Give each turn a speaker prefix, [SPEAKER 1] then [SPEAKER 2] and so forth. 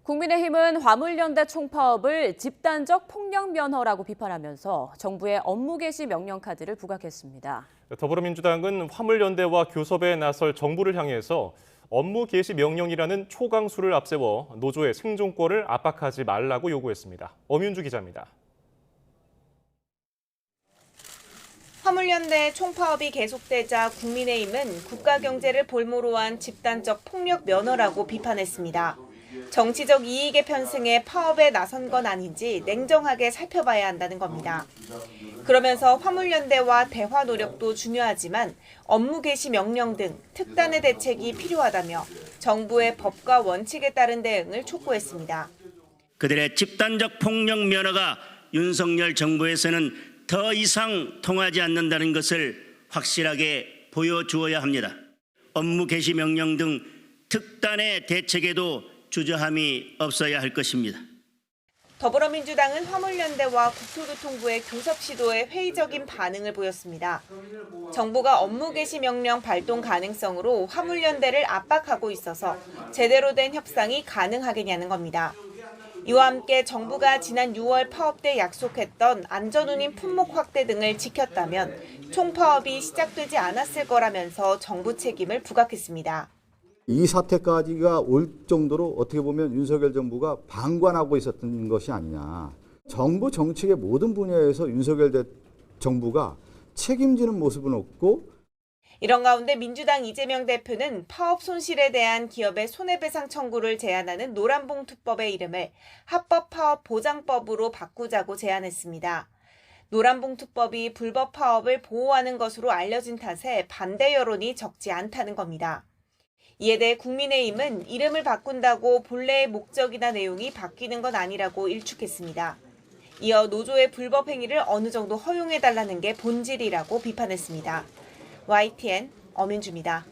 [SPEAKER 1] 국민의힘은 화물연대 총파업을 집단적 폭력 면허라고 비판하면서 정부의 업무 개시 명령 카드를 부각했습니다.
[SPEAKER 2] 더불어민주당은 화물연대와 교섭에 나설 정부를 향해서 업무 개시 명령이라는 초강수를 앞세워 노조의 생존권을 압박하지 말라고 요구했습니다. 엄윤주 기자입니다.
[SPEAKER 3] 화물연대 총파업이 계속되자 국민의힘은 국가 경제를 볼모로 한 집단적 폭력 면허라고 비판했습니다. 정치적 이익에 편승해 파업에 나선 건 아닌지 냉정하게 살펴봐야 한다는 겁니다. 그러면서 화물연대와 대화 노력도 중요하지만 업무 개시 명령 등 특단의 대책이 필요하다며 정부의 법과 원칙에 따른 대응을 촉구했습니다.
[SPEAKER 4] 그들의 집단적 폭력 면허가 윤석열 정부에서는 더 이상 통하지 않는다는 것을 확실하게 보여주어야 합니다. 업무 개시 명령 등 특단의 대책에도 주저함이 없어야 할 것입니다.
[SPEAKER 3] 더불어민주당은 화물연대와 국토교통부의 교섭 시도에 회의적인 반응을 보였습니다. 정부가 업무 개시 명령 발동 가능성으로 화물연대를 압박하고 있어서 제대로 된 협상이 가능하겠냐는 겁니다. 이와 함께 정부가 지난 6월 파업 때 약속했던 안전운임 품목 확대 등을 지켰다면 총파업이 시작되지 않았을 거라면서 정부 책임을 부각했습니다.
[SPEAKER 5] 이 사태까지가 올 정도로 어떻게 보면 윤석열 정부가 방관하고 있었던 것이 아니냐. 정부 정책의 모든 분야에서 윤석열 정부가 책임지는 모습은 없고,
[SPEAKER 3] 이런 가운데 민주당 이재명 대표는 파업 손실에 대한 기업의 손해배상 청구를 제한하는 노란봉투법의 이름을 합법파업보장법으로 바꾸자고 제안했습니다. 노란봉투법이 불법 파업을 보호하는 것으로 알려진 탓에 반대 여론이 적지 않다는 겁니다. 이에 대해 국민의힘은 이름을 바꾼다고 본래의 목적이나 내용이 바뀌는 건 아니라고 일축했습니다. 이어 노조의 불법 행위를 어느 정도 허용해달라는 게 본질이라고 비판했습니다. YTN 엄윤주입니다.